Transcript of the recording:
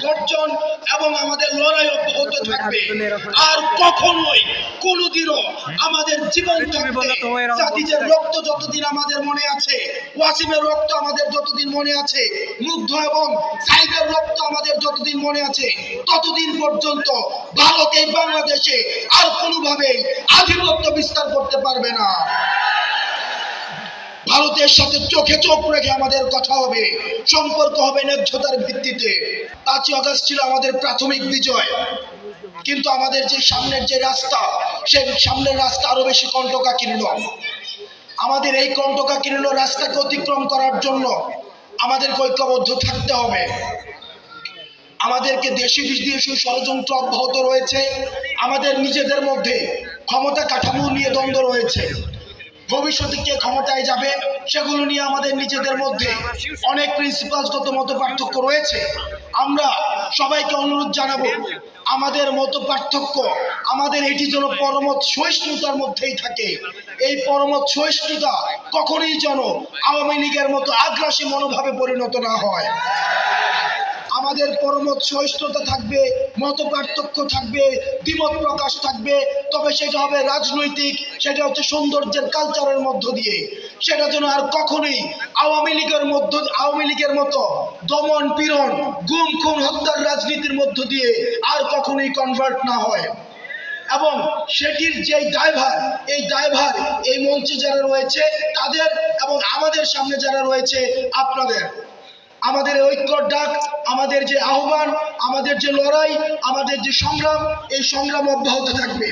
গর্জন এবং আমাদের লড়াই অব্যাহত থাকবে। আর কখনোই কোনোদিনও আমাদের জীবন থাকতে জাতিদের রক্ত যতদিন আমাদের মনে আছে, ওয়াসিমের রক্ত আমাদের যতদিন মনে আছে, মুগ্ধ এবং সাইদের রক্ত আমাদের যতদিন মনে আছে, ততদিন পর্যন্ত ভারত এই বাংলাদেশে আর কোনোভাবেই আধিপত্য বিস্তার করতে পারবে না। ভারতের সাথে চোখে চোখ রেখে আমাদের কথা হবে, সম্পর্ক হবে ন্যায্যতার ভিত্তিতে। 5ই আগস্ট ছিল আমাদের প্রাথমিক বিজয়, কিন্তু আমাদের যে সামনের যে রাস্তা, সেই সামনের রাস্তা আরো বেশি কণ্টকাকীর্ণ। আমাদের এই কণ্টকাকীর্ণ রাস্তাকে অতিক্রম করার জন্য আমাদেরকে ঐক্যবদ্ধ থাকতে হবে। আমাদেরকে দেশি বিদেশি ষড়যন্ত্র অব্যাহত রয়েছে, আমাদের নিজেদের মধ্যে ক্ষমতা কাঠামো নিয়ে দ্বন্দ্ব রয়েছে। ভবিষ্যতে কে ক্ষমতায় যাবে সেগুলো নিয়ে আমাদের নিজেদের মধ্যে অনেক প্রিন্সিপালসগত মত পার্থক্য রয়েছে। আমরা সবাইকে অনুরোধ জানাবো, আমাদের মত পার্থক্য, আমাদের এটি যেন পরমত সহিষ্ণুতার মধ্যেই থাকে। এই পরমত সহিষ্ণুতা কখনোই যেন আওয়ামী লীগের মতো আগ্রাসী মনোভাবে পরিণত না হয়। আমাদের পরমত সহিষ্ণুতা থাকবে, মত পার্থক্য থাকবে, দ্বিমত প্রকাশ থাকবে, তবে সেটা হবে রাজনৈতিক, সেটা হচ্ছে সৌন্দর্যের কালচারের মধ্য দিয়ে। সেটা যেন আর কখনোই আওয়ামী লীগের মতো দমন পীড়ন, গুম খুন হত্যার রাজনীতির মধ্য দিয়ে আর কখনোই কনভার্ট না হয়। এবং সেটির যেই দায়ভার, এই দায়ভার এই মঞ্চে যারা রয়েছে তাদের এবং আমাদের সামনে যারা রয়েছে আপনাদের। আমাদের ঐক্যর ডাক, আমাদের যে আহ্বান, আমাদের যে লড়াই, আমাদের যে সংগ্রাম, এই সংগ্রাম অব্যাহত থাকবে।